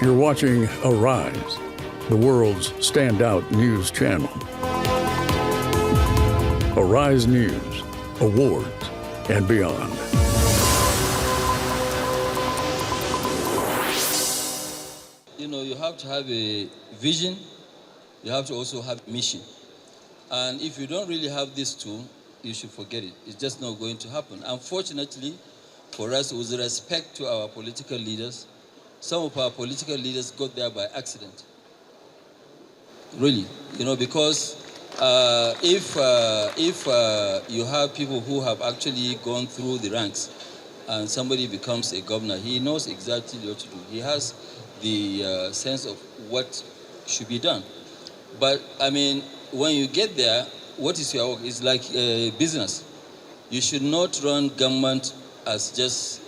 You're watching Arise, the world's standout news channel. Arise News, awards, and beyond. You know, you have to have a vision, you have to also have a mission. And if you don't really have these two, you should forget it. It's just not going to happen. Unfortunately, for us, with respect to our political leaders, some of our political leaders got there by accident. Really, you know, because if you have people who have actually gone through the ranks and somebody becomes a governor, he knows exactly what to do. He has the sense of what should be done. But, I mean, when you get there, what is your work? It's like a business. You should not run government as just,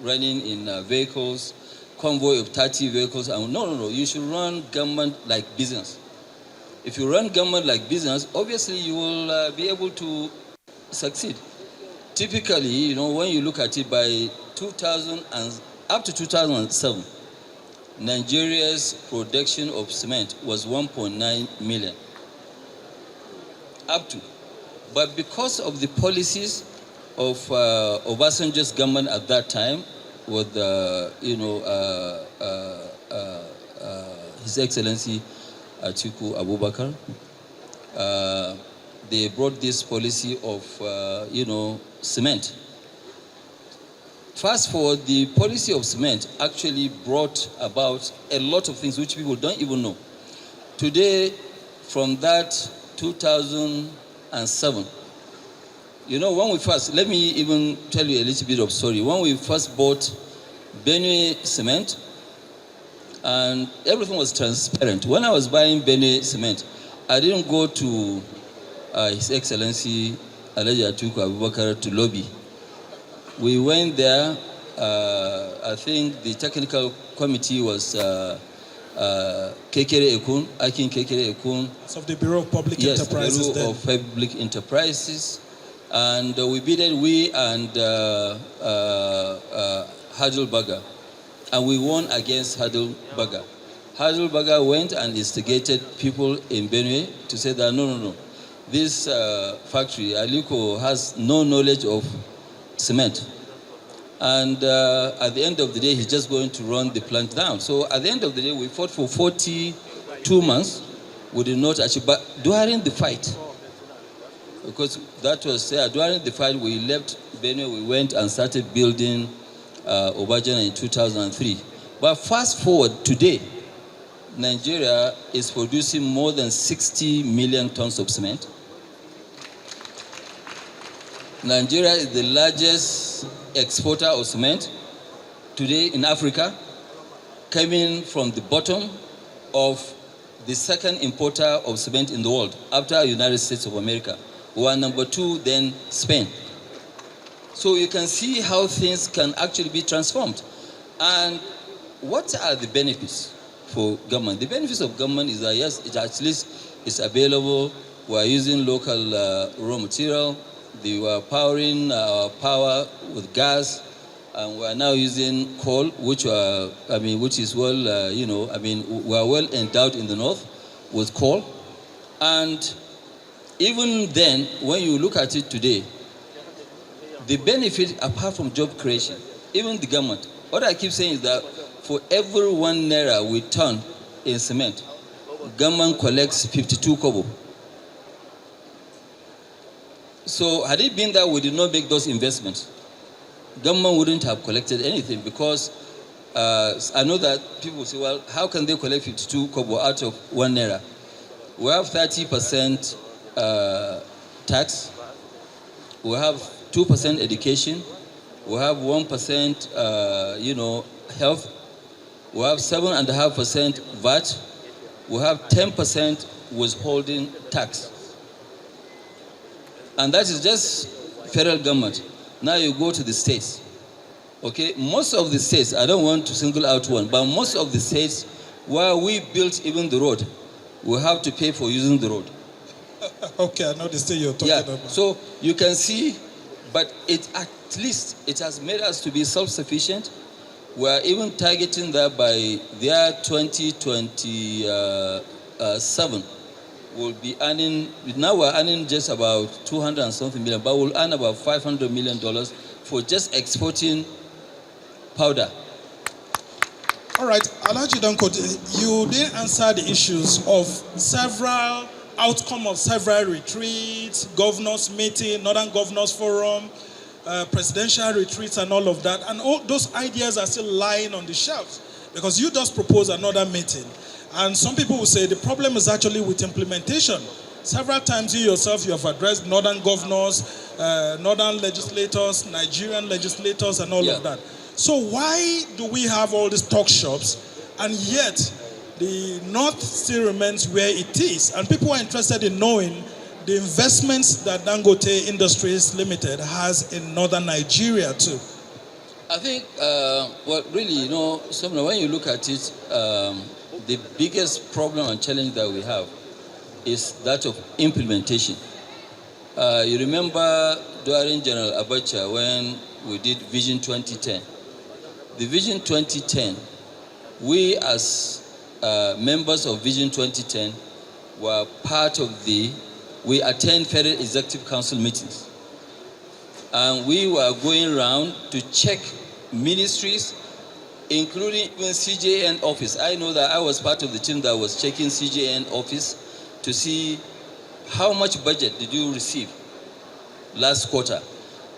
running in vehicles, convoy of 30 vehicles. No. You should run government like business. If you run government like business, obviously you will be able to succeed. Typically, you know, when you look at it by 2000 and up to 2007, Nigeria's production of cement was 1.9 million. Up to. But because of the policies of Obasanjo's government at that time, with His Excellency Atiku Abubakar, they brought this policy of cement. Fast forward, the policy of cement actually brought about a lot of things which people don't even know. Today, from that 2007, you know, when we first, let me even tell you a little bit of story. When we first bought Benue cement, and everything was transparent. When I was buying Benue cement, I didn't go to His Excellency Alhaji Atiku Abubakar to lobby. We went there. I think the technical committee was Kekere Ekun, Akin Kekere Ekun. Of the Bureau of Public Enterprises. Yes, Bureau of Public Enterprises. And we and Heidelberger. And we won against Heidelberger. Heidelberger went and instigated people in Benue to say that no. This factory, Aliko, has no knowledge of cement. And at the end of the day, he's just going to run the plant down. So at the end of the day, we fought for 42 months. We did not achieve. But during the fight, because that was during the fight, we left Benue, we went and started building Obajana in 2003. But fast forward today, Nigeria is producing more than 60 million tons of cement. Nigeria is the largest exporter of cement today in Africa, coming from the bottom of the second importer of cement in the world, after United States of America. We are number 2, then Spain. So you can see how things can actually be transformed. And what are the benefits for government? The benefits of government is that, yes, it at least is available. We are using local raw material. They were powering our power with gas, and we are now using coal, which is well, we are well endowed in the north with coal. And even then, when you look at it today, the benefit, apart from job creation, even the government, what I keep saying is that for every 1 naira we turn in cement, government collects 52 kobo. So had it been that we did not make those investments, government wouldn't have collected anything, because I know that people say, well, how can they collect 52 kobo out of 1 naira? We have 30% tax, we have 2% education, we have 1% health, we have 7.5% VAT, we have 10% withholding tax. And that is just federal government. Now you go to the states. Okay, most of the states, I don't want to single out one, but most of the states where we built even the road, we have to pay for using the road. Okay, I know the state you're talking about. So you can see, but at least it has made us to be self-sufficient. we're even targeting that by the year 2027. We'll be earning, now we're earning just about 200 and something million, but we'll earn about $500 million for just exporting powder. All right, Alhaji Danko, you didn't answer the issues of outcome of several retreats, governors meeting, Northern Governors Forum, presidential retreats and all of that. And all those ideas are still lying on the shelves because you just proposed another meeting. And some people will say the problem is actually with implementation. Several times you yourself, you have addressed Northern governors, Northern legislators, Nigerian legislators and all of that. So why do we have all these talk shops and yet the North still remains where it is? And people are interested in knowing the investments that Dangote Industries Limited has in northern Nigeria too. I think, well, really, when you look at it, the biggest problem and challenge that we have is that of implementation. You remember during General Abacha when we did Vision 2010. The Vision 2010, we as members of Vision 2010 were part of we attend Federal Executive Council meetings. And we were going around to check ministries, including even CJN office. I know that I was part of the team that was checking CJN office to see how much budget did you receive last quarter,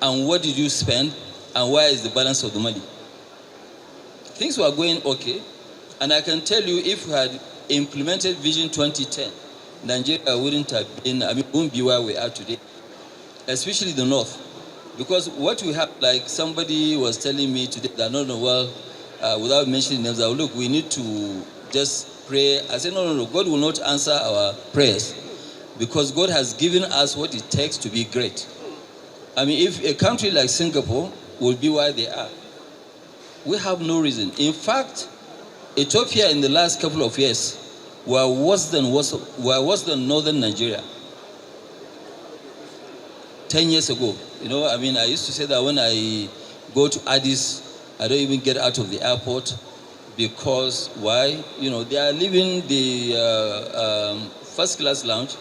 and what did you spend, and where is the balance of the money. Things were going okay, and I can tell you if we had implemented Vision 2010, Nigeria wouldn't be where we are today, especially the North. Because what we have, like somebody was telling me today that without mentioning names, look, we need to just pray. I said, no, God will not answer our prayers because God has given us what it takes to be great. I mean, if a country like Singapore will be where they are, we have no reason. In fact, Ethiopia in the last couple of years were worse than northern Nigeria. 10 years ago, I used to say that when I go to Addis, I don't even get out of the airport because why? They are leaving the first class lounge.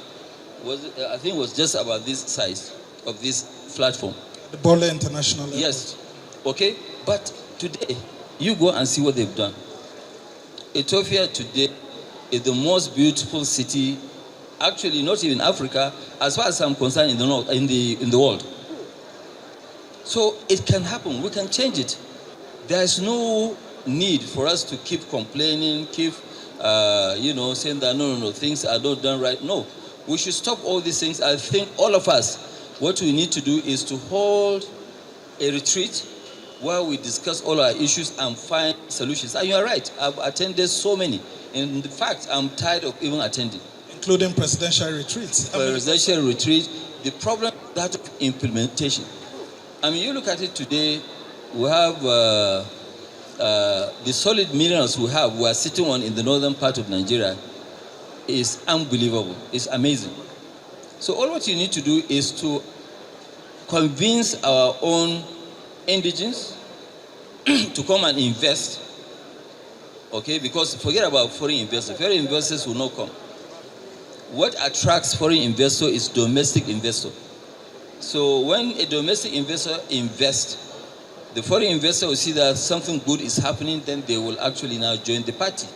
I think it was just about this size of this platform. The Bola International Airport. Yes. Okay. But today, you go and see what they've done. Ethiopia today is the most beautiful city, actually not even Africa, as far as I'm concerned, in the world. So it can happen. We can change it. There is no need for us to keep complaining, saying that no, things are not done right. No, we should stop all these things. I think all of us, what we need to do is to hold a retreat where we discuss all our issues and find solutions. And you are right, I've attended so many. In fact, I'm tired of even attending. Including presidential retreats. Presidential retreat, the problem is that of implementation. You look at it today, we have the solid minerals we are sitting on in the northern part of Nigeria is unbelievable. It's amazing. So all what you need to do is to convince our own indigenes to come and invest. Okay, because forget about foreign investors. Foreign investors will not come. What attracts foreign investor is domestic investor. So when a domestic investor invests, the foreign investor will see that something good is happening, then they will actually now join the party.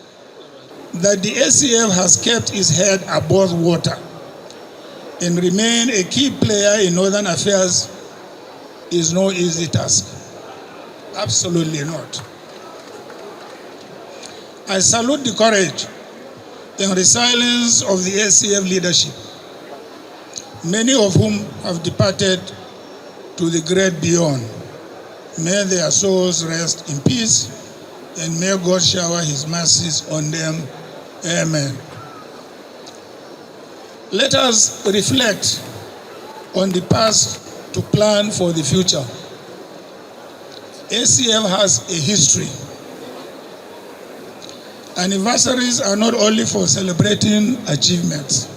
That the ACF has kept its head above water and remain a key player in northern affairs is no easy task. Absolutely not. I salute the courage and resilience of the ACF leadership, many of whom have departed to the great beyond. May their souls rest in peace, and may God shower his mercies on them. Amen. Let us reflect on the past to plan for the future. ACF has a history. Anniversaries are not only for celebrating achievements.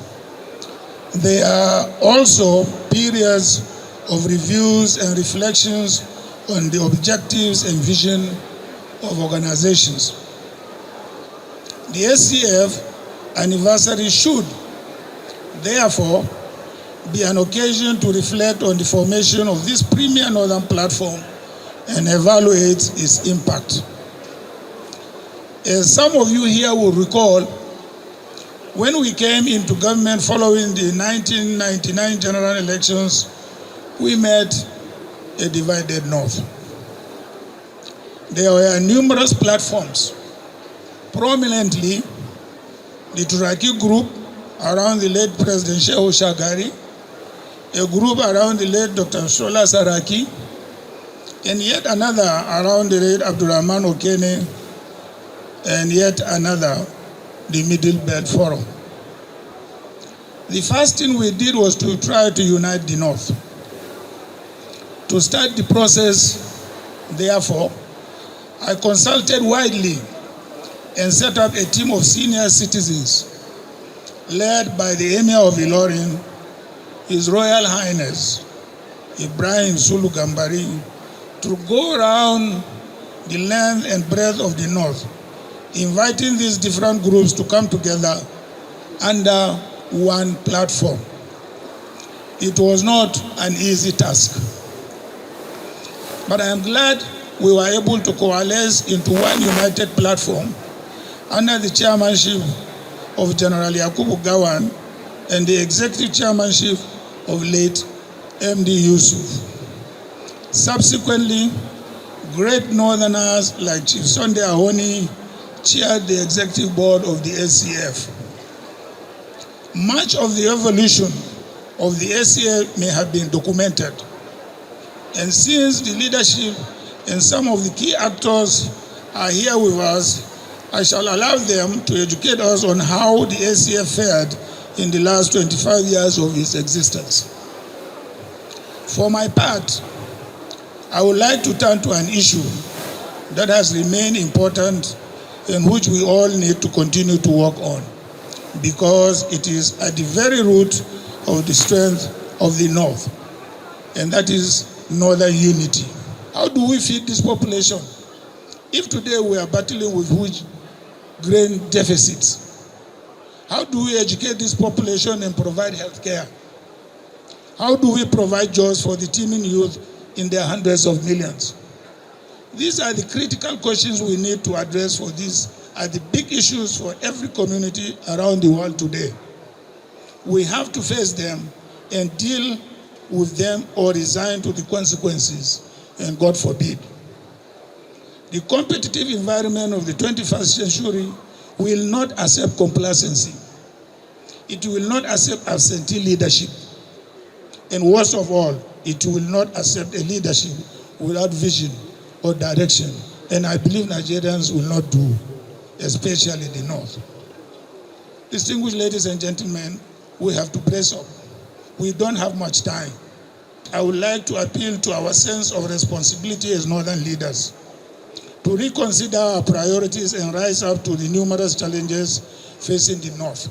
They are also periods of reviews and reflections on the objectives and vision of organizations. The ACF anniversary should, therefore, be an occasion to reflect on the formation of this premier northern platform and evaluate its impact. As some of you here will recall, when we came into government following the 1999 general elections, we met a divided North. There were numerous platforms, prominently the Turaki group around the late President Shehu Shagari, a group around the late Dr. Shola Saraki, and yet another around the late Abdurrahman Okene, and yet another, the Middle Belt Forum. The first thing we did was to try to unite the North. To start the process, therefore, I consulted widely and set up a team of senior citizens led by the Emir of Ilorin, His Royal Highness Ibrahim Sulu Gambari, to go around the length and breadth of the North, inviting these different groups to come together under one platform. It was not an easy task, but I am glad we were able to coalesce into one united platform under the chairmanship of General Yakubu Gawan and the executive chairmanship of late MD Yusuf. Subsequently, great northerners like Chief Sunday Ahoni chaired the executive board of the ACF. Much of the evolution of the ACF may have been documented, and since the leadership and some of the key actors are here with us, I shall allow them to educate us on how the ACF fared in the last 25 years of its existence. For my part, I would like to turn to an issue that has remained important and which we all need to continue to work on, because it is at the very root of the strength of the North, and that is Northern unity. How do we feed this population? If today we are battling with huge grain deficits, how do we educate this population and provide health care? How do we provide jobs for the teeming youth in their hundreds of millions? These are the critical questions we need to address, for these are the big issues for every community around the world today. We have to face them and deal with them, or resign to the consequences, and God forbid. The competitive environment of the 21st century will not accept complacency. It will not accept absentee leadership. And worst of all, it will not accept a leadership without vision or direction. And I believe Nigerians will not do, especially the North. Distinguished ladies and gentlemen, we have to brace up. We don't have much time. I would like to appeal to our sense of responsibility as Northern leaders to reconsider our priorities and rise up to the numerous challenges facing the North.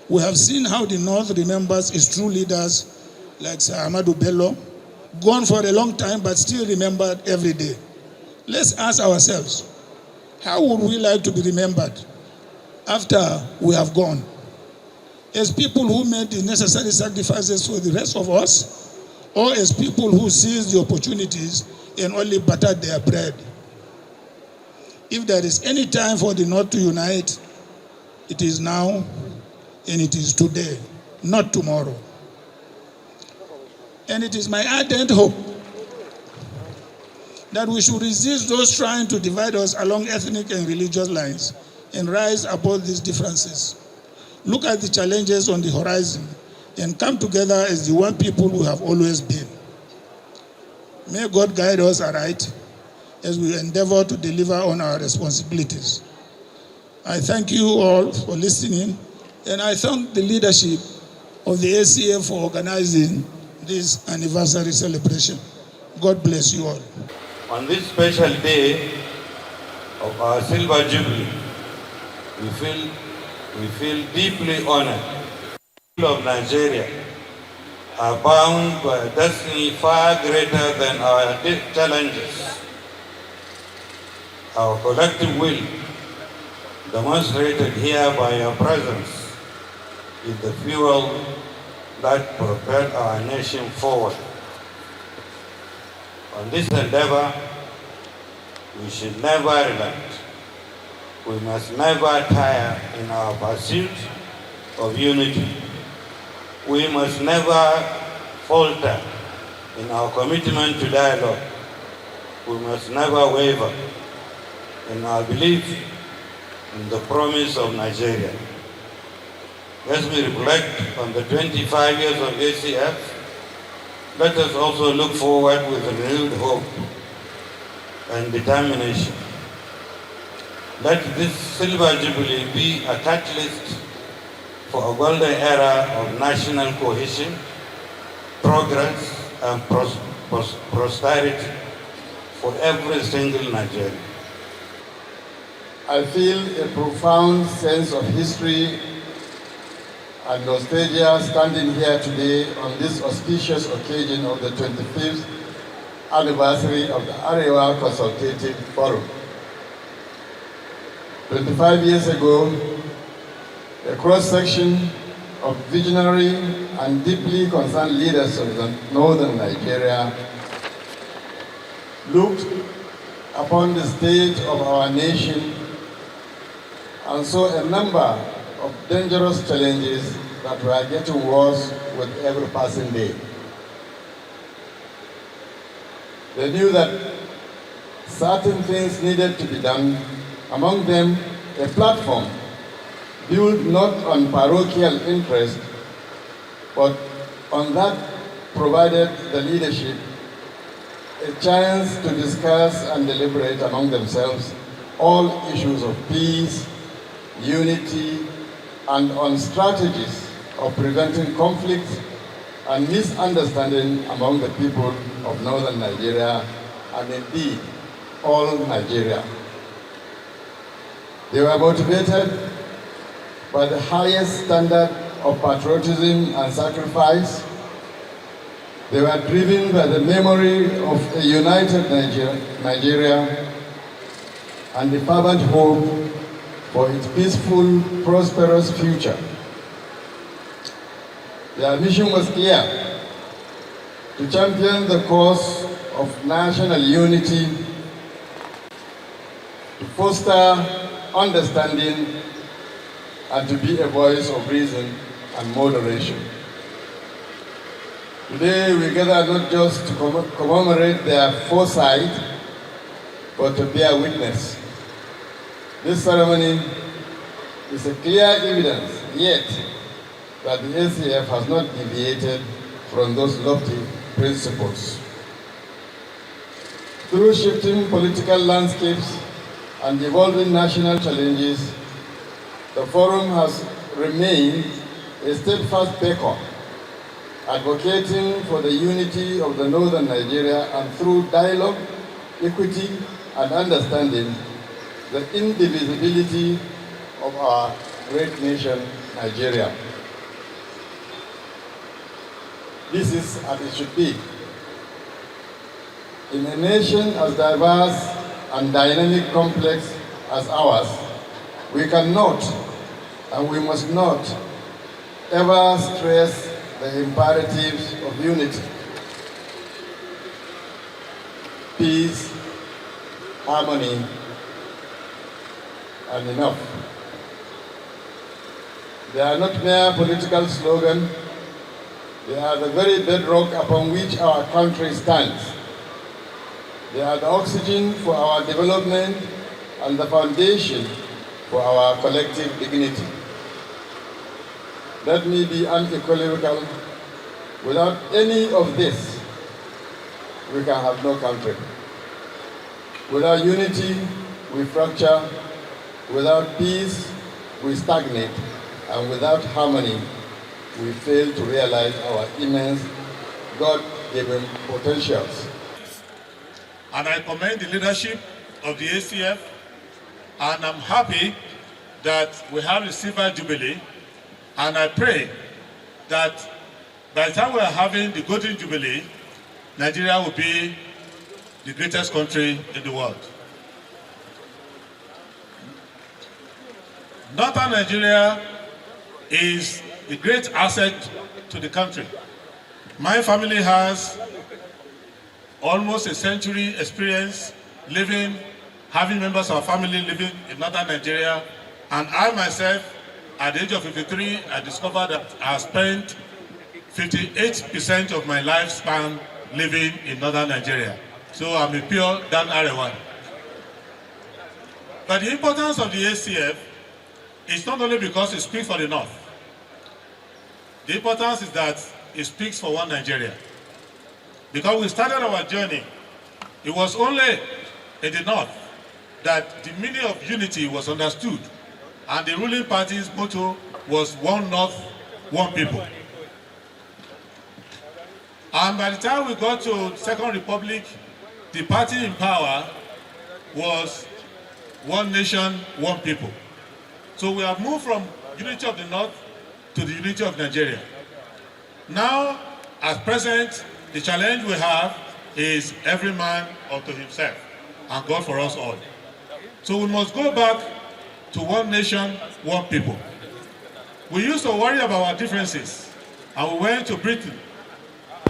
We have seen how the North remembers its true leaders like Sir Ahmadu Bello, gone for a long time but still remembered every day. Let's ask ourselves, how would we like to be remembered after we have gone? As people who made the necessary sacrifices for the rest of us, or as people who seized the opportunities and only buttered their bread? If there is any time for the North to unite, it is now and it is today, not tomorrow. And it is my ardent hope that we should resist those trying to divide us along ethnic and religious lines and rise above these differences. Look at the challenges on the horizon and come together as the one people we have always been. May God guide us aright as we endeavor to deliver on our responsibilities. I thank you all for listening, and I thank the leadership of the ACF for organizing this anniversary celebration. God bless you all. On this special day of our Silver Jubilee, we feel deeply honored. The people of Nigeria are bound by a destiny far greater than our challenges. Our collective will, demonstrated here by your presence, is the fuel that propelled our nation forward. On this endeavor, we should never relent. We must never tire in our pursuit of unity. We must never falter in our commitment to dialogue. We must never waver in our belief in the promise of Nigeria. As we reflect on the 25 years of ACF, let us also look forward with renewed hope and determination. Let this Silver Jubilee be a catalyst for a golden era of national cohesion, progress, and prosperity for every single Nigerian. I feel a profound sense of history and nostalgia standing here today on this auspicious occasion of the 25th anniversary of the Arewa Consultative Forum. 25 years ago, a cross-section of visionary and deeply concerned leaders of northern Nigeria looked upon the state of our nation and saw a number of dangerous challenges that were getting worse with every passing day. They knew that certain things needed to be done, among them a platform built not on parochial interest, but on that provided the leadership a chance to discuss and deliberate among themselves all issues of peace, unity, and on strategies of preventing conflicts and misunderstanding among the people of northern Nigeria and indeed all Nigeria. They were motivated by the highest standard of patriotism and sacrifice. They were driven by the memory of a united Nigeria and the fervent hope for its peaceful, prosperous future. Their mission was clear: to champion the cause of national unity, to foster understanding, and to be a voice of reason and moderation. Today we gather not just to commemorate their foresight, but to bear witness. This ceremony is a clear evidence, yet, that the ACF has not deviated from those lofty principles. Through shifting political landscapes and evolving national challenges, the Forum has remained a steadfast beacon, advocating for the unity of the northern Nigeria and through dialogue, equity, and understanding, the indivisibility of our great nation, Nigeria. This is as it should be. In a nation as diverse and dynamic complex as ours, we cannot and we must not ever stress the imperatives of unity, peace, harmony, and enough. They are not mere political slogans. They are the very bedrock upon which our country stands. They are the oxygen for our development and the foundation for our collective dignity. Let me be unequivocal. Without any of this, we can have no country. Without unity, we fracture. Without peace, we stagnate. And without harmony, we fail to realize our immense God-given potentials. And I commend the leadership of the ACF, and I'm happy that we have the Silver Jubilee, and I pray that by the time we are having the Golden Jubilee, Nigeria will be the greatest country in the world. Northern Nigeria is a great asset to the country. My family has almost a century experience having members of our family living in Northern Nigeria, and I myself, at the age of 53, I discovered that I have spent 58% of my lifespan living in Northern Nigeria. So I'm a pure Dan Arewa. But the importance of the ACF is not only because it speaks for the North. The importance is that it speaks for one Nigeria. Because we started our journey, it was only in the North that the meaning of unity was understood, and the ruling party's motto was one North, one people. And by the time we got to Second Republic, the party in power was one nation, one people. So we have moved from unity of the North to the unity of Nigeria. Now, at present, the challenge we have is every man unto himself, and God for us all. So we must go back to one nation, one people. We used to worry about our differences, and we went to Britain,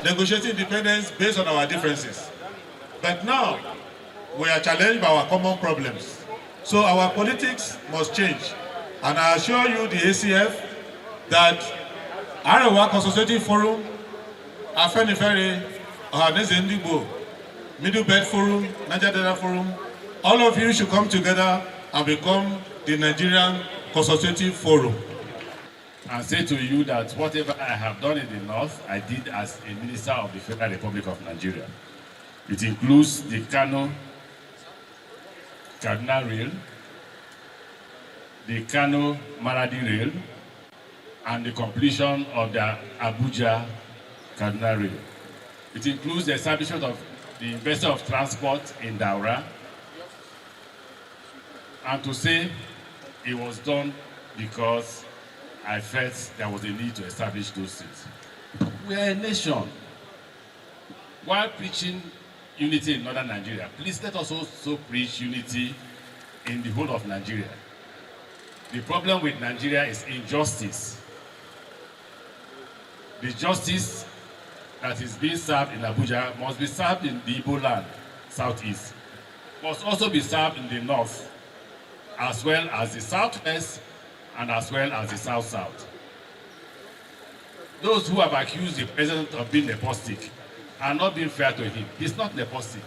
negotiating independence based on our differences. But now, we are challenged by our common problems. So our politics must change. And I assure you, the ACF, that Arewa Consultative Forum, Afenifere, Ohaneze Ndigbo, Middle Belt Forum, Niger Delta Forum, all of you should come together and become the Nigerian Consultative Forum. And say to you that whatever I have done in the North, I did as a Minister of the Federal Republic of Nigeria. It includes the Kano Kaduna Rail, the Kano Maradi Rail, and the completion of the Abuja Kaduna Rail. It includes the establishment of the Investor of Transport in Daura, and to say it was done because I felt there was a need to establish those things. We are a nation. While preaching unity in Northern Nigeria, please let us also preach unity in the whole of Nigeria. The problem with Nigeria is injustice. The justice that is being served in Abuja must be served in the Igbo land, southeast. Must also be served in the north, as well as the southwest, and as well as the south-south. Those who have accused the president of being nepotistic are not being fair to him. He's not nepotistic.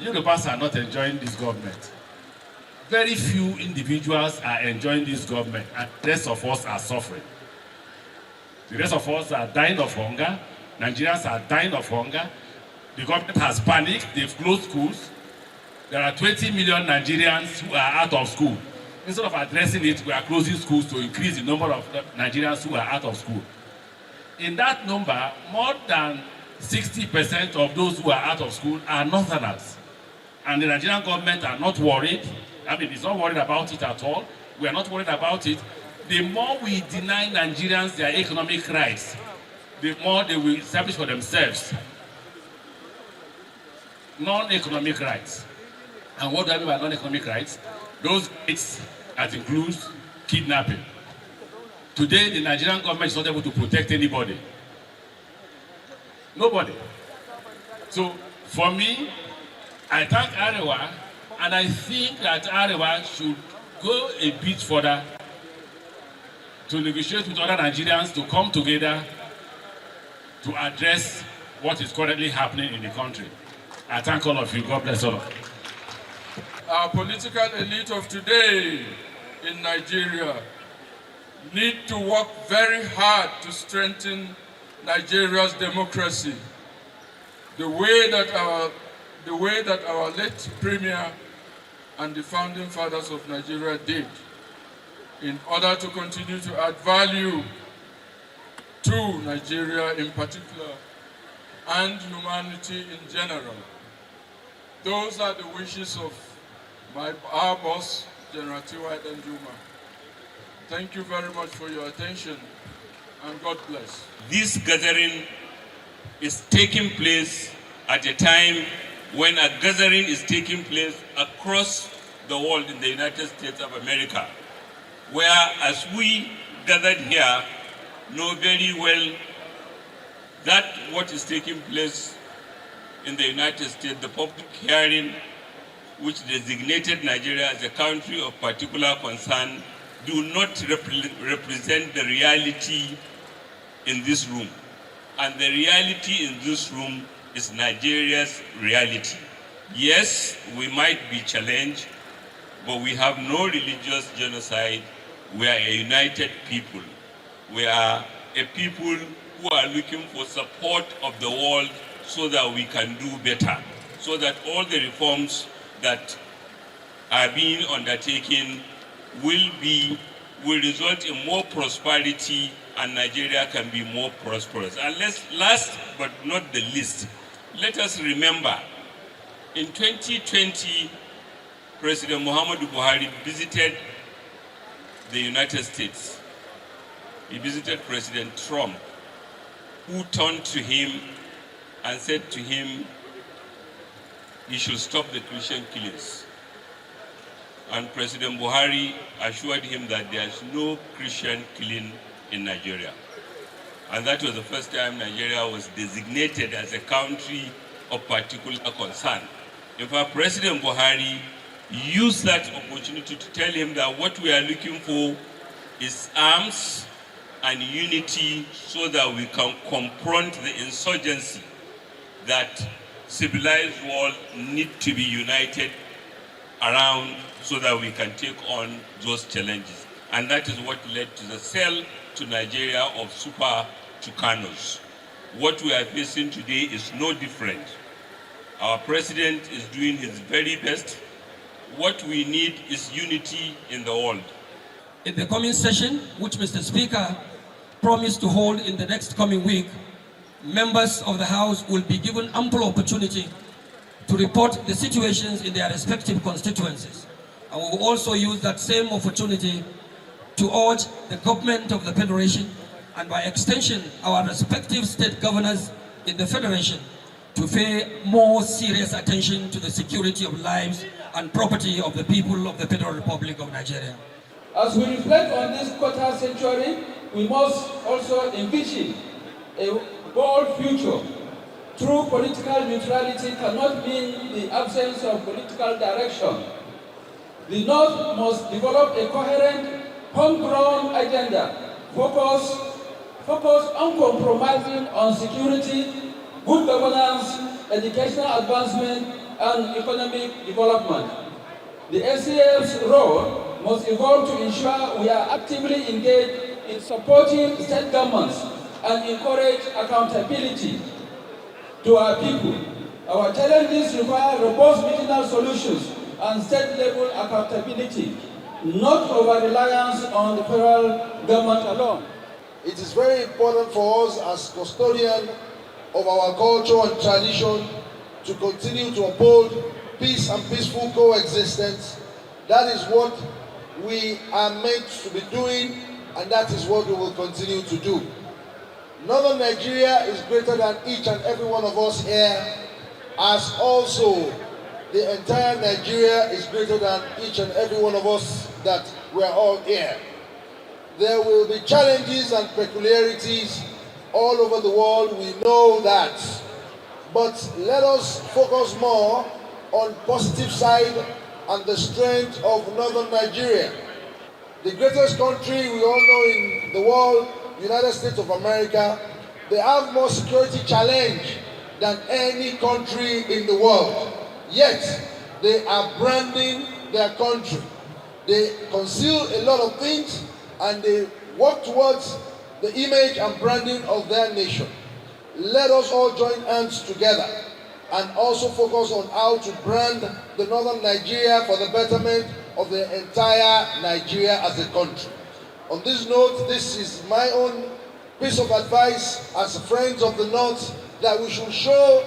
Yorubas are not enjoying this government. Very few individuals are enjoying this government, and the rest of us are suffering. The rest of us are dying of hunger. Nigerians are dying of hunger. The government has panicked. They've closed schools. There are 20 million Nigerians who are out of school. Instead of addressing it, we are closing schools to increase the number of Nigerians who are out of school. In that number, more than 60% of those who are out of school are Northerners. And the Nigerian government are not worried. I mean, it's not worried about it at all. We are not worried about it. The more we deny Nigerians their economic rights, the more they will establish for themselves non-economic rights. And what do I mean by non-economic rights? Those rights that includes kidnapping. Today, the Nigerian government is not able to protect anybody. Nobody. So, for me, I thank Arewa, and I think that Arewa should go a bit further to negotiate with other Nigerians to come together to address what is currently happening in the country. I thank all of you. God bless all of you. Our political elite of today in Nigeria need to work very hard to strengthen Nigeria's democracy. The way that our late Premier and the founding fathers of Nigeria did, in order to continue to add value to Nigeria in particular and humanity in general. Those are the wishes of our boss, General T.Y. Danjuma. Thank you very much for your attention, and God bless. This gathering is taking place at a time when a gathering is taking place across the world in the United States of America, where, as we gathered here, know very well that what is taking place in the United States, the public hearing which designated Nigeria as a country of particular concern, do not represent the reality in this room. And the reality in this room is Nigeria's reality. Yes, we might be challenged, but we have no religious genocide. We are a united people. We are a people who are looking for support of the world so that we can do better, so that all the reforms that are being undertaken will result in more prosperity, and Nigeria can be more prosperous. And last but not the least, let us remember, in 2020, President Muhammadu Buhari visited the United States. He visited President Trump, who turned to him and said to him he should stop the Christian killings. And President Buhari assured him that there is no Christian killing in Nigeria. And that was the first time Nigeria was designated as a country of particular concern. In fact, President Buhari used that opportunity to tell him that what we are looking for is arms and unity so that we can confront the insurgency that civilized world need to be united around so that we can take on those challenges. And that is what led to the sale to Nigeria of Super Tucanos. What we are facing today is no different. Our president is doing his very best. What we need is unity in the world. In the coming session, which Mr. Speaker promised to hold in the next coming week, members of the House will be given ample opportunity to report the situations in their respective constituencies. And we will also use that same opportunity to urge the government of the Federation, and by extension our respective state governors in the Federation, to pay more serious attention to the security of lives and property of the people of the Federal Republic of Nigeria. As we reflect on this quarter century, we must also envision a bold future. True political neutrality cannot mean the absence of political direction. The North must develop a coherent, homegrown agenda, focused uncompromising on security, good governance, educational advancement, and economic development. The ACF's role must evolve to ensure we are actively engaged in supporting state governments and encourage accountability to our people. Our challenges require robust regional solutions and state-level accountability, not over-reliance on the federal government alone. It is very important for us as custodians of our culture and tradition to continue to uphold peace and peaceful coexistence. That is what we are meant to be doing, and that is what we will continue to do. Northern Nigeria is greater than each and every one of us here, as also the entire Nigeria is greater than each and every one of us that we are all here. There will be challenges and peculiarities all over the world, we know that. But let us focus more on positive side and the strength of Northern Nigeria. The greatest country we all know in the world, United States of America, they have more security challenge than any country in the world. Yet, they are branding their country. They conceal a lot of things and they work towards the image and branding of their nation. Let us all join hands together and also focus on how to brand the Northern Nigeria for the betterment of the entire Nigeria as a country. On this note, this is my own piece of advice as friends of the North, that we should show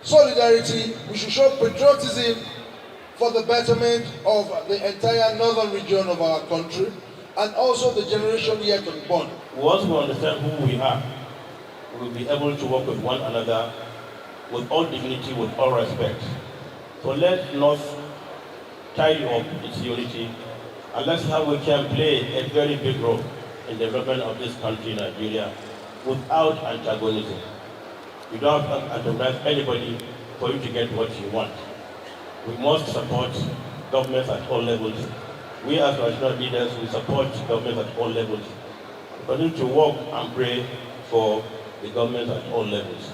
solidarity, we should show patriotism for the betterment of the entire northern region of our country and also the generation yet unborn. Once we understand who we are, we will be able to work with one another with all dignity, with all respect. So let North tie up its unity Unless how we can play a very big role in the development of this country, Nigeria, without antagonism. You don't have to antagonize anybody for you to get what you want. We must support governments at all levels. We as national leaders, we support governments at all levels. We continue to work and pray for the governments at all levels.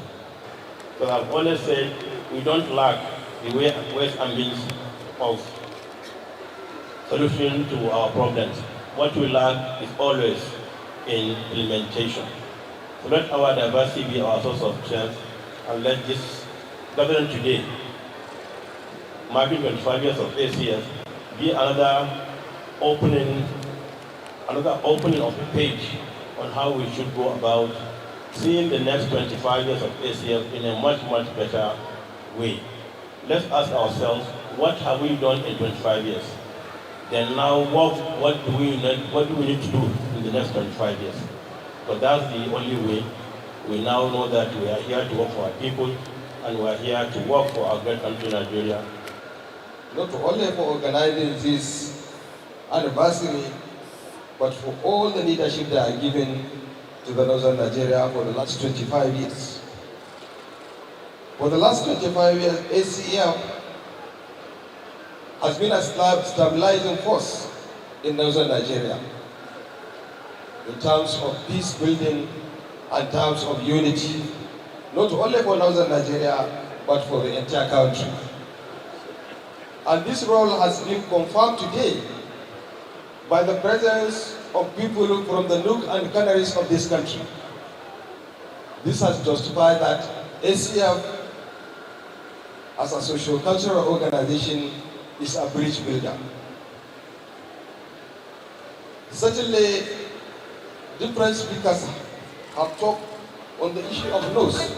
But I've always said we don't lack the ways and means of solution to our problems. What we lack is always in implementation. So let our diversity be our source of strength, and let this government today, marking 25 years of ACF, be another opening of a page on how we should go about seeing the next 25 years of ACF in a much, much better way. Let's ask ourselves, what have we done in 25 years? Then now, what do we need to do in the next 25 years? Because that's the only way. We now know that we are here to work for our people, and we are here to work for our great country, Nigeria. Not only for organizing this anniversary, but for all the leadership that are given to the Northern Nigeria for the last 25 years. For the last 25 years, ACF has been a stabilizing force in Northern Nigeria in terms of peace building and terms of unity, not only for Northern Nigeria, but for the entire country. And this role has been confirmed today by the presence of people from the nook and crannies of this country. This has justified that ACF, as a socio-cultural organization, is a bridge builder. Certainly, different speakers have talked on the issue of laws,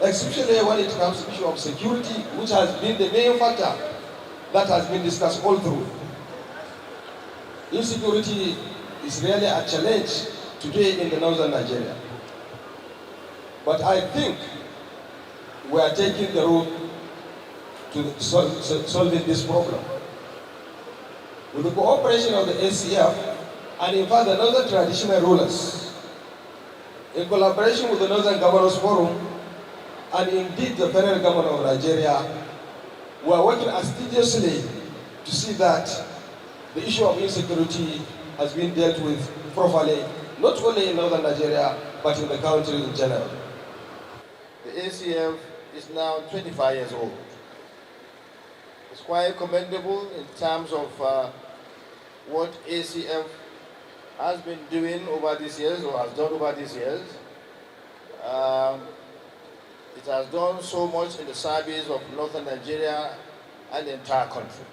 especially when it comes to the issue of security, which has been the main factor that has been discussed all through. Insecurity is really a challenge today in the northern Nigeria. But I think we are taking the road to solving this problem. With the cooperation of the ACF and in fact the Northern Traditional Rulers, in collaboration with the Northern Governors Forum and indeed the federal government of Nigeria, we are working assiduously to see that the issue of insecurity has been dealt with properly, not only in Northern Nigeria, but in the country in general. The ACF is now 25 years old. It's quite commendable in terms of what ACF has been doing over these years, or has done over these years. It has done so much in the service of Northern Nigeria and the entire country.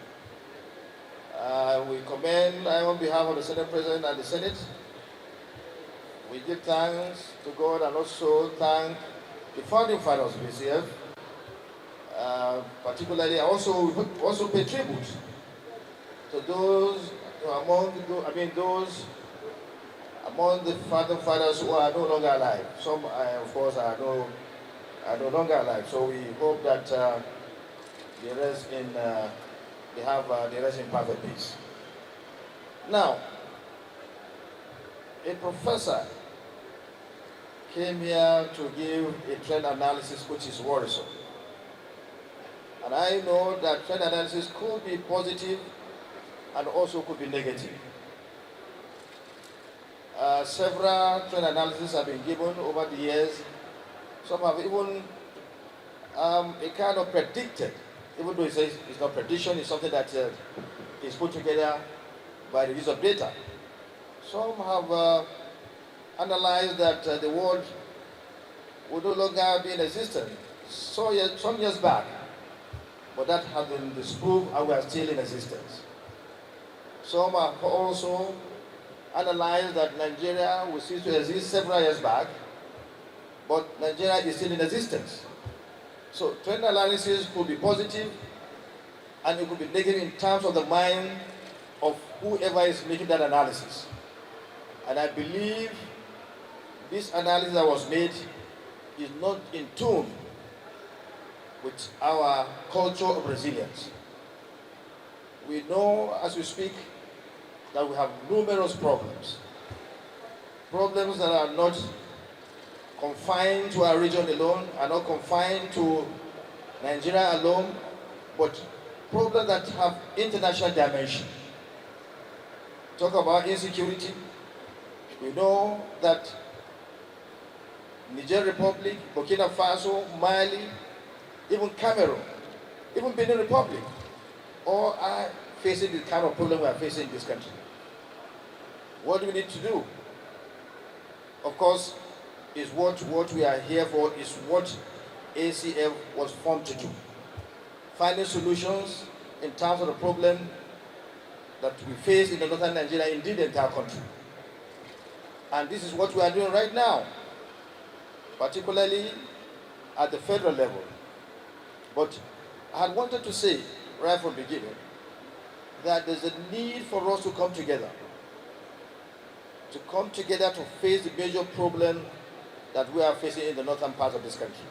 We commend, on behalf of the Senate President and the Senate, we give thanks to God and also thank the founding fathers of ACF. Particularly, also pay tribute to those those among the founding fathers who are no longer alive. Some, of course, are no longer alive. So we hope that they rest in perfect peace. Now, a professor came here to give a trend analysis which is worrisome. And I know that trend analysis could be positive and also could be negative. Several trend analyses have been given over the years. Some have even kind of predicted, even though it's not prediction, it's something that is put together by the use of data. Some have analyzed that the world would no longer be in existence some years back, but that has been disproved and we are still in existence. Some have also analyzed that Nigeria will cease to exist several years back, but Nigeria is still in existence. So trend analysis could be positive and it could be negative in terms of the mind of whoever is making that analysis. And I believe this analysis that was made is not in tune with our culture of resilience. We know as we speak that we have numerous problems. Problems that are not confined to our region alone, are not confined to Nigeria alone, but problems that have international dimension. Talk about insecurity. We know that Niger Republic, Burkina Faso, Mali, even Cameroon, even Benin Republic, all are facing the kind of problem we are facing in this country. What do we need to do? Of course, is what we are here for, is what ACF was formed to do. Finding solutions in terms of the problem that we face in the northern Nigeria, indeed the entire country. And this is what we are doing right now, particularly at the federal level. But I had wanted to say right from the beginning that there's a need for us to come together to face the major problem that we are facing in the northern part of this country.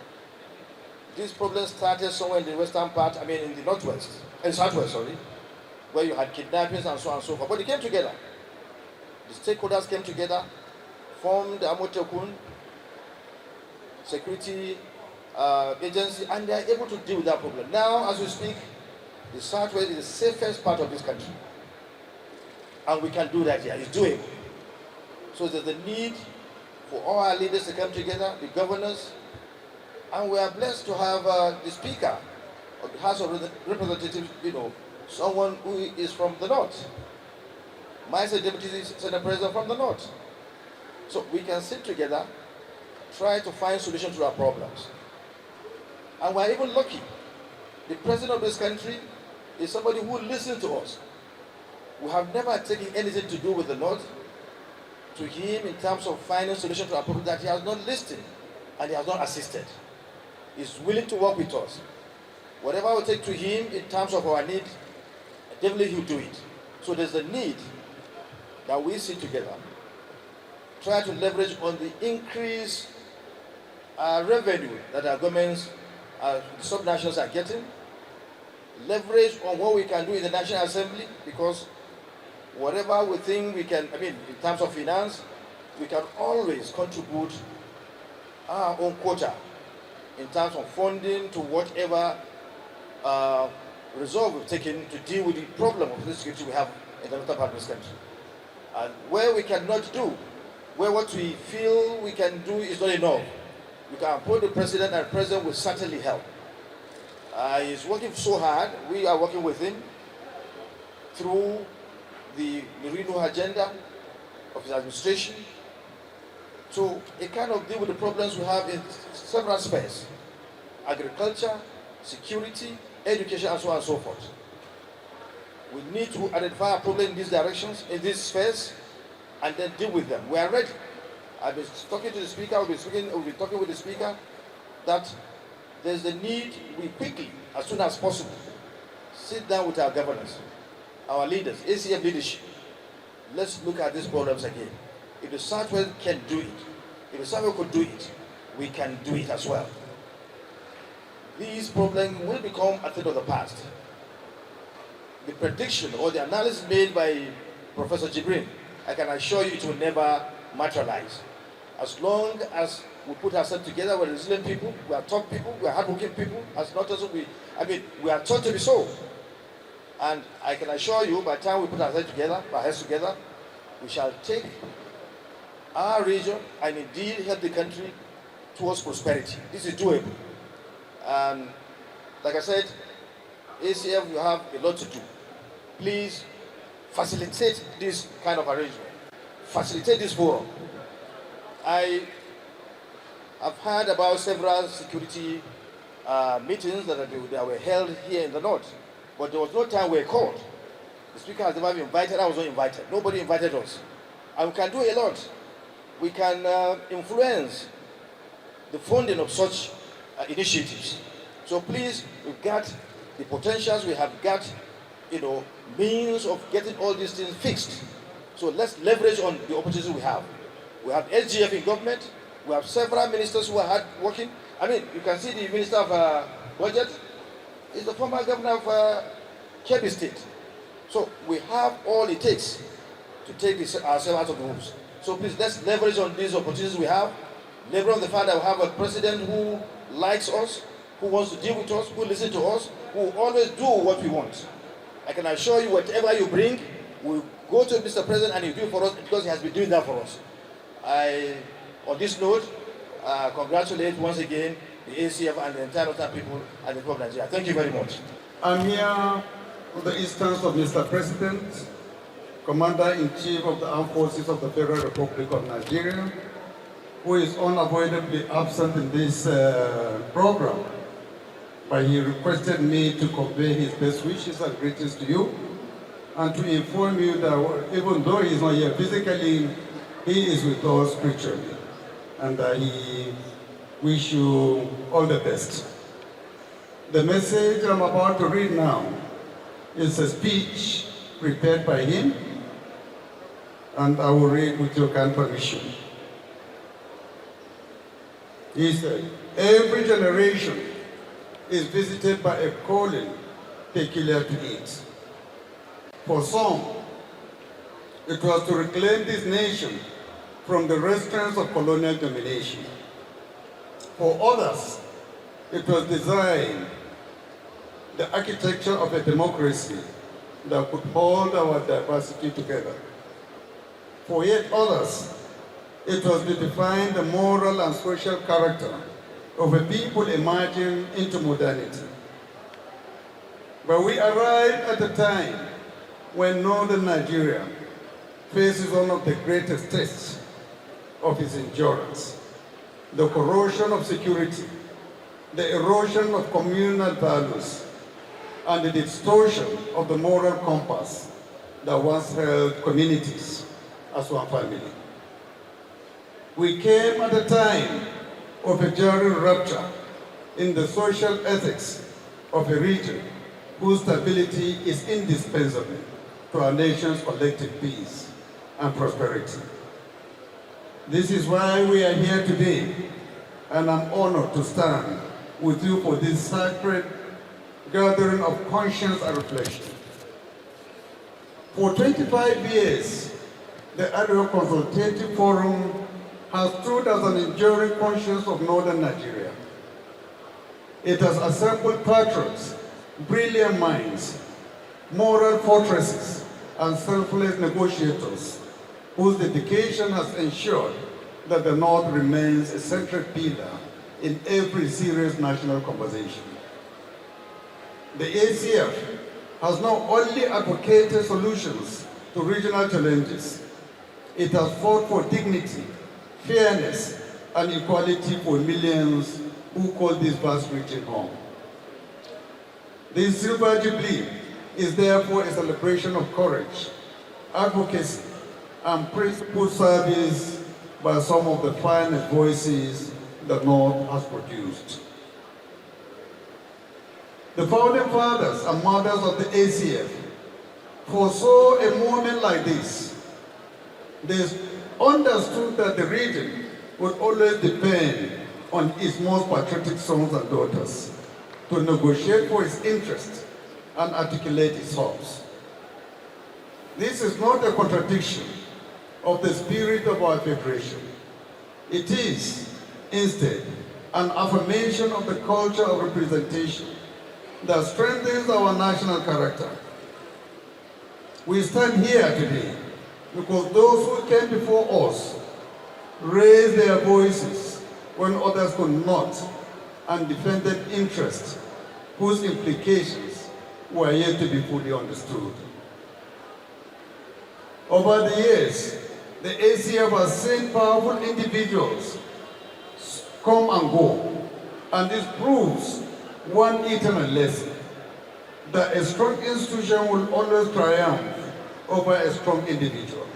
This problem started somewhere in the western part, in the northwest, and southwest, sorry, where you had kidnappings and so on and so forth. But they came together. The stakeholders came together, formed the Amotekun security agency, and they are able to deal with that problem. Now, as we speak, the southwest is the safest part of this country. And we can do that here. It's doable. So there's a need for all our leaders to come together, the governors, and we are blessed to have the Speaker of the House of Representatives, someone who is from the north. Myself, Deputy Senate President from the north. So we can sit together, try to find solutions to our problems. And we're even lucky. The President of this country is somebody who listens to us. We have never taken anything to do with the north to him in terms of finding solutions to our problem that he has not listened and he has not assisted. He's willing to work with us. Whatever we take to him in terms of our need, definitely he'll do it. So there's a need that we sit together, try to leverage on the increased revenue that our governments, the sub-nations are getting, leverage on what we can do in the National Assembly, because whatever we think we can, in terms of finance, we can always contribute our own quota in terms of funding to whatever resolve we've taken to deal with the problem of insecurity we have in the northern part of this country. And where we cannot do, where what we feel we can do is not enough, we can appoint the president, and the president will certainly help. He's working so hard. We are working with him through the Merino agenda of his administration to kind of deal with the problems we have in several spheres: agriculture, security, education, and so on and so forth. We need to identify a problem in these directions, in these spheres, and then deal with them. We are ready. I've been talking to the Speaker, we'll be talking with the Speaker, that there's the need we quickly, as soon as possible, sit down with our governors, our leaders, ACF leadership. Let's look at these problems again. If the Southwest can do it, if the Southwest could do it, we can do it as well. These problems will become a thing of the past. The prediction or the analysis made by Professor Jibrin, I can assure you it will never materialize. As long as we put ourselves together, we're resilient people, we are tough people, we are hardworking people, as not as we are taught to be so. And I can assure you, by the time we put ourselves together, our heads together, we shall take our region and indeed help the country towards prosperity. This is doable. And like I said, ACF, you have a lot to do. Please facilitate this kind of arrangement. Facilitate this forum. I have heard about several security meetings that were held here in the north, but there was no time we were called. The Speaker has never been invited, I was not invited. Nobody invited us. And we can do a lot. We can influence the funding of such initiatives. So please, we've got the potentials, we have got, means of getting all these things fixed. So let's leverage on the opportunities we have. We have SGF in government. We have several ministers who are hard working. You can see the Minister of Budget is the former governor of Kebbi State. So we have all it takes to take ourselves out of the woods. So please, let's leverage on these opportunities we have. Leverage on the fact that we have a president who likes us, who wants to deal with us, who listens to us, who will always do what we want. I can assure you, whatever you bring, we'll go to Mr. President and he'll do it for us because he has been doing that for us. On this note, congratulate once again the ACF and the entire Northern people and the people of Nigeria. Thank you very much. I'm here on the instance of Mr. President, Commander-in-Chief of the Armed Forces of the Federal Republic of Nigeria, who is unavoidably absent in this program. But he requested me to convey his best wishes and greetings to you, and to inform you that even though he is not here physically, he is with us spiritually, and he wishes you all the best. The message I'm about to read now is a speech prepared by him, and I will read with your kind permission. He said, every generation is visited by a calling peculiar to it. For some, it was to reclaim this nation from the restraints of colonial domination. For others, it was designed the architecture of a democracy that could hold our diversity together. For yet others, it was to define the moral and social character of a people emerging into modernity. But we arrived at a time when northern Nigeria faces one of the greatest tests of its endurance: the corrosion of security, the erosion of communal values, and the distortion of the moral compass that once held communities as one family. We came at a time of a jarring rupture in the social ethics of a region whose stability is indispensable to our nation's collective peace and prosperity. This is why we are here today, and I'm honored to stand with you for this sacred gathering of conscience and reflection. For 25 years, the annual Consultative Forum has stood as an enduring conscience of northern Nigeria. It has assembled patriots, brilliant minds, moral fortresses, and selfless negotiators whose dedication has ensured that the North remains a central pillar in every serious national conversation. The ACF has not only advocated solutions to regional challenges, it has fought for dignity, fairness, and equality for millions who call this vast region home. This Silver Jubilee is therefore a celebration of courage, advocacy, and principled service by some of the finest voices the North has produced. The founding fathers and mothers of the ACF foresaw a moment like this. They understood that the region would always depend on its most patriotic sons and daughters to negotiate for its interests and articulate its hopes. This is not a contradiction of the spirit of our federation. It is, instead, an affirmation of the culture of representation that strengthens our national character. We stand here today because those who came before us raised their voices when others could not, and defended interests whose implications were yet to be fully understood. Over the years, the ACF has seen powerful individuals come and go, and this proves one eternal lesson, that a strong institution will always triumph over a strong individual.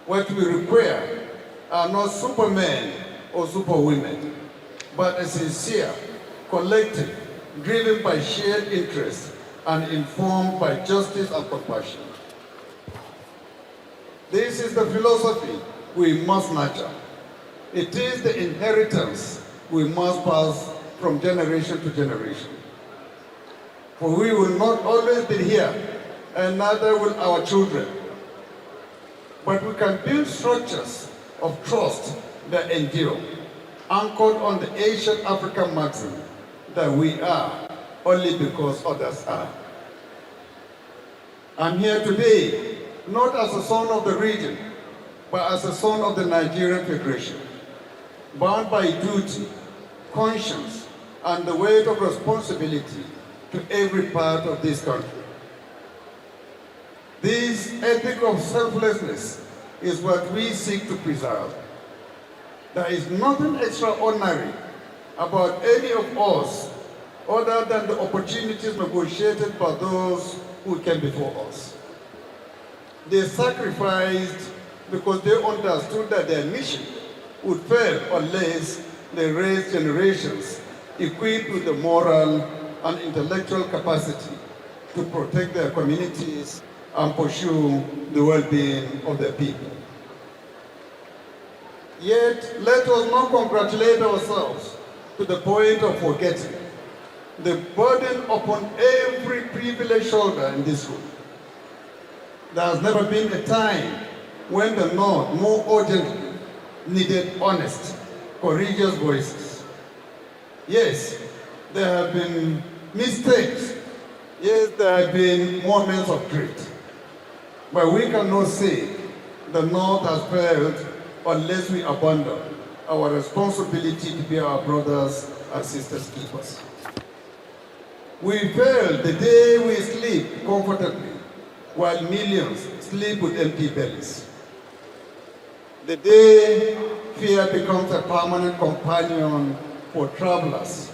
What we require are not supermen or superwomen, but a sincere, collective, driven by shared interests and informed by justice and compassion. This is the philosophy we must nurture. It is the inheritance we must pass from generation to generation. For we will not always be here, and neither will our children. but we can build structures of trust that endure, anchored on the ancient African maxim that we are only because others are. I'm here today, not as a son of the region, but as a son of the Nigerian Federation, bound by duty, conscience, and the weight of responsibility to every part of this country. This ethic of selflessness is what we seek to preserve. There is nothing extraordinary about any of us other than the opportunities negotiated by those who came before us. They sacrificed because they understood that their mission would fail unless they raised generations equipped with the moral and intellectual capacity to protect their communities and pursue the well-being of their people. Yet, let us not congratulate ourselves to the point of forgetting the burden upon every privileged shoulder in this room. There has never been a time when the North more urgently needed honest, courageous voices. Yes, there have been mistakes. Yes, there have been moments of truth. But we cannot say the North has failed unless we abandon our responsibility to be our brothers and sisters keepers. We fail the day we sleep comfortably while millions sleep with empty bellies. The day fear becomes a permanent companion for travelers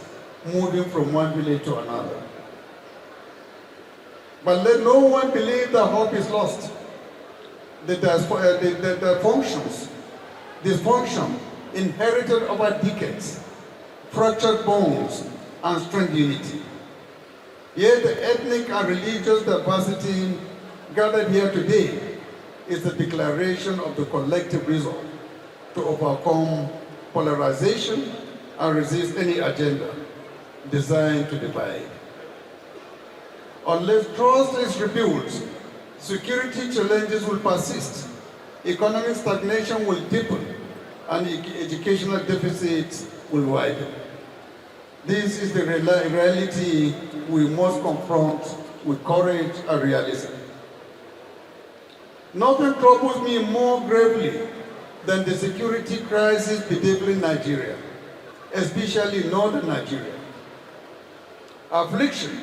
moving from one village to another. But let no one believe that hope is lost. The dysfunction inherited over decades, fractured bones, and strained unity. Yet the ethnic and religious diversity gathered here today is a declaration of the collective resolve to overcome polarization and resist any agenda designed to divide. Unless trust is rebuilt, security challenges will persist, economic stagnation will deepen, and educational deficits will widen. This is the reality we must confront with courage and realism. Nothing troubles me more gravely than the security crisis bedeviling Nigeria, especially northern Nigeria. Affliction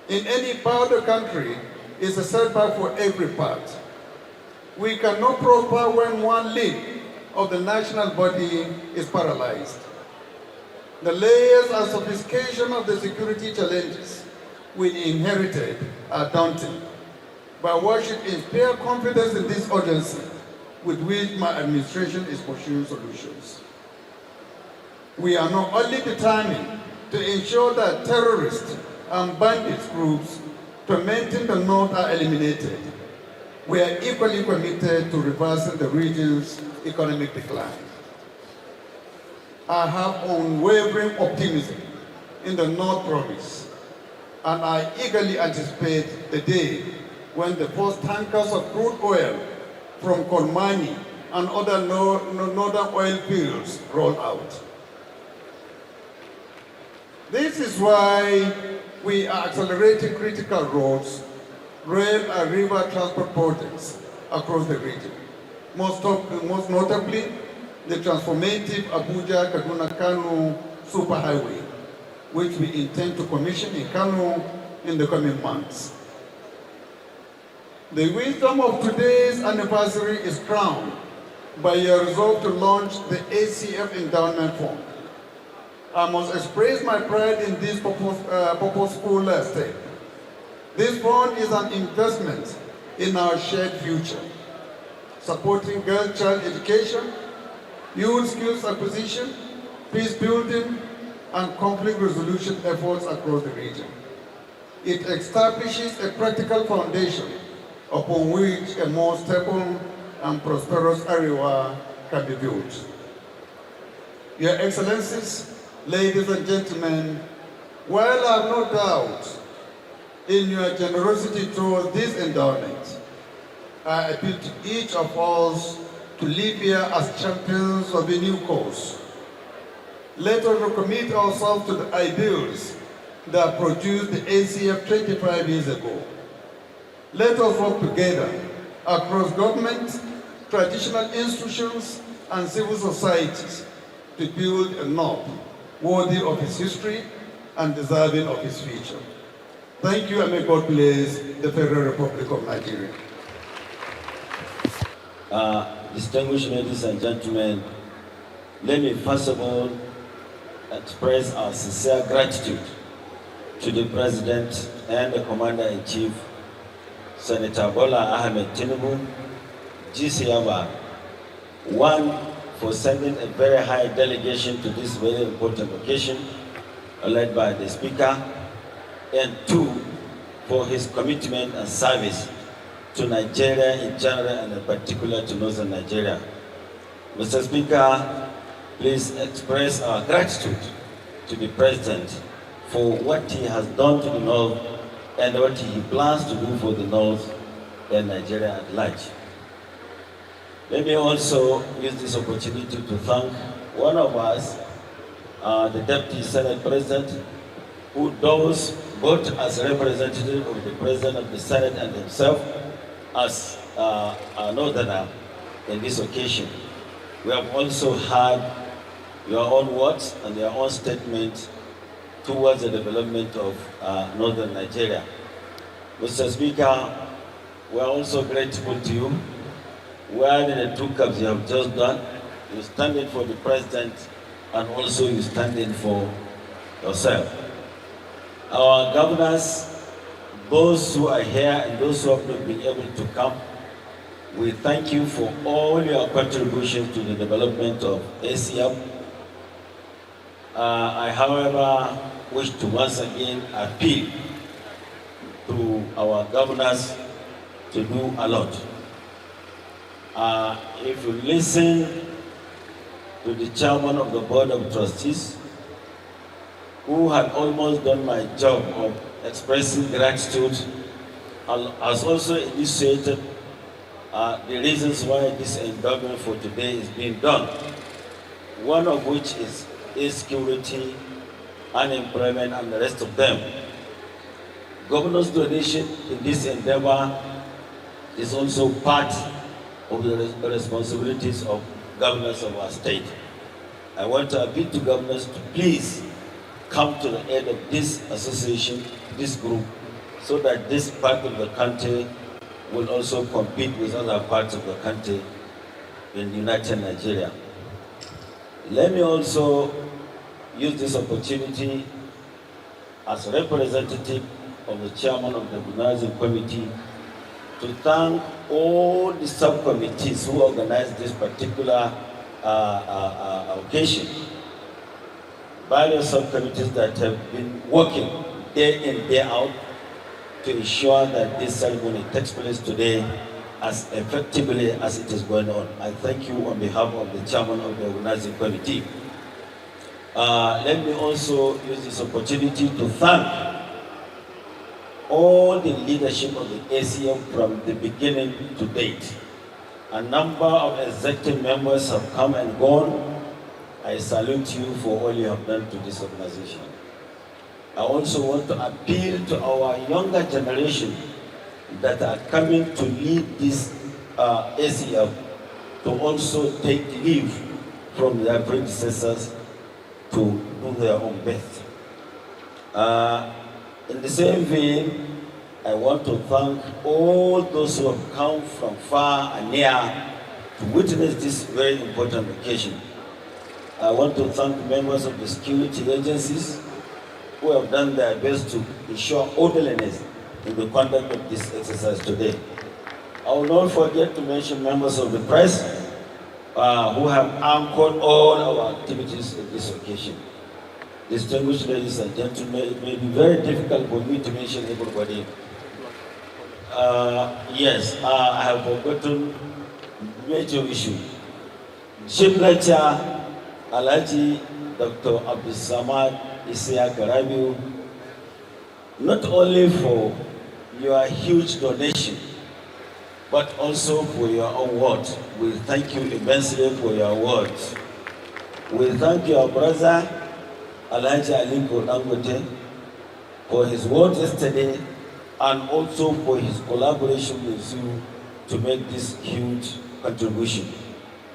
in any part of the country is a setback for every part. We cannot prosper when one limb of the national body is paralyzed. The layers and sophistication of the security challenges we inherited are daunting, but what should inspire confidence in this urgency with which my administration is pursuing solutions. We are not only determined to ensure that terrorists and bandits groups tormenting the North are eliminated, we are equally committed to reversing the region's economic decline. I have unwavering optimism in the North Province, and I eagerly anticipate the day when the first tankers of crude oil from Kolmani and other northern oil fields roll out. This is why we are accelerating critical roads, rail and river transport projects across the region. Most notably, the transformative Abuja-Kaduna-Kano superhighway, which we intend to commission in Kano in the coming months. The wisdom of today's anniversary is crowned by your resolve to launch the ACF Endowment Fund. I must express my pride in this purposeful step. This fund is an investment in our shared future, supporting girl-child education, youth skills acquisition, peace building, and conflict resolution efforts across the region. It establishes a practical foundation upon which a more stable and prosperous area can be built. Your Excellencies, ladies and gentlemen, while I have no doubt in your generosity towards this endowment, I appeal to each of us to live here as champions of a new cause. Let us recommit ourselves to the ideals that produced the ACF 25 years ago. Let us work together across government, traditional institutions, and civil societies to build a north worthy of its history and deserving of its future. Thank you, and may God bless the Federal Republic of Nigeria. Distinguished ladies and gentlemen, let me first of all express our sincere gratitude to the President and the Commander-in-Chief, Senator Bola Ahmed Tinubu, GCFR, one, for sending a very high delegation to this very important occasion, led by the Speaker, and two, for his commitment and service to Nigeria in general and in particular to Northern Nigeria. Mr. Speaker, please express our gratitude to the President for what he has done to the North and what he plans to do for the North and Nigeria at large. Let me also use this opportunity to thank one of us, the Deputy Senate President, who does both as representative of the President of the Senate and himself as a Northerner in this occasion. We have also had your own words and your own statement towards the development of Northern Nigeria. Mr. Speaker, we are also grateful to you. Wearing the two caps you have just done, you stand in for the President and also you stand in for yourself. Our governors, those who are here and those who have not been able to come, we thank you for all your contributions to the development of ACF. I, however, wish to once again appeal to our governors to do a lot. If you listen to the chairman of the Board of Trustees, who had almost done my job of expressing gratitude, has also initiated the reasons why this endowment for today is being done, one of which is insecurity, unemployment, and the rest of them. Governor's donation in this endeavor is also part of the responsibilities of governors of our state. I want to appeal to governors to please come to the aid of this association, this group, so that this part of the country will also compete with other parts of the country in united Nigeria. Let me also use this opportunity as a representative of the chairman of the organizing committee to thank all the subcommittees who organized this particular occasion. Various subcommittees that have been working day in, day out to ensure that this ceremony takes place today as effectively as it is going on. I thank you on behalf of the chairman of the organizing committee. Let me also use this opportunity to thank all the leadership of the ACF from the beginning to date. A number of executive members have come and gone. I salute you for all you have done to this organization. I also want to appeal to our younger generation that are coming to lead this ACF to also take leave from their predecessors to do their own best. In the same vein, I want to thank all those who have come from far and near to witness this very important occasion. I want to thank members of the security agencies who have done their best to ensure orderliness in the conduct of this exercise today. I will not forget to mention members of the press who have anchored all our activities in this occasion. Distinguished ladies and gentlemen, it may be very difficult for me to mention everybody. Yes, I have forgotten major issue. Chief Lecturer Alhaji Dr. Abdul Samad Isiaq Rabiu, not only for your huge donation but also for your award. We thank you immensely for your awards. We thank your brother, Alhaji Aliko Dangote, for his words yesterday and also for his collaboration with you to make this huge contribution.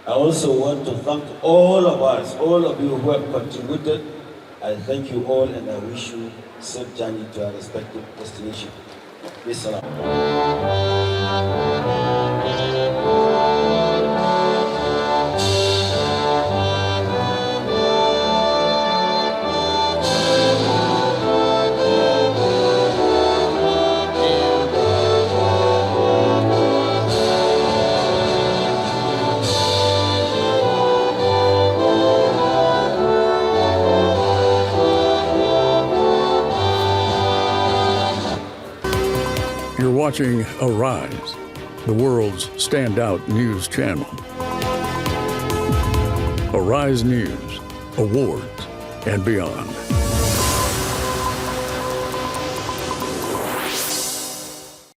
I also want to thank all of us, all of you who have contributed. I thank you all and I wish you safe journey to our respective destination. Peace salam. You're watching Arise, the world's standout news channel. Arise News, awards, and beyond.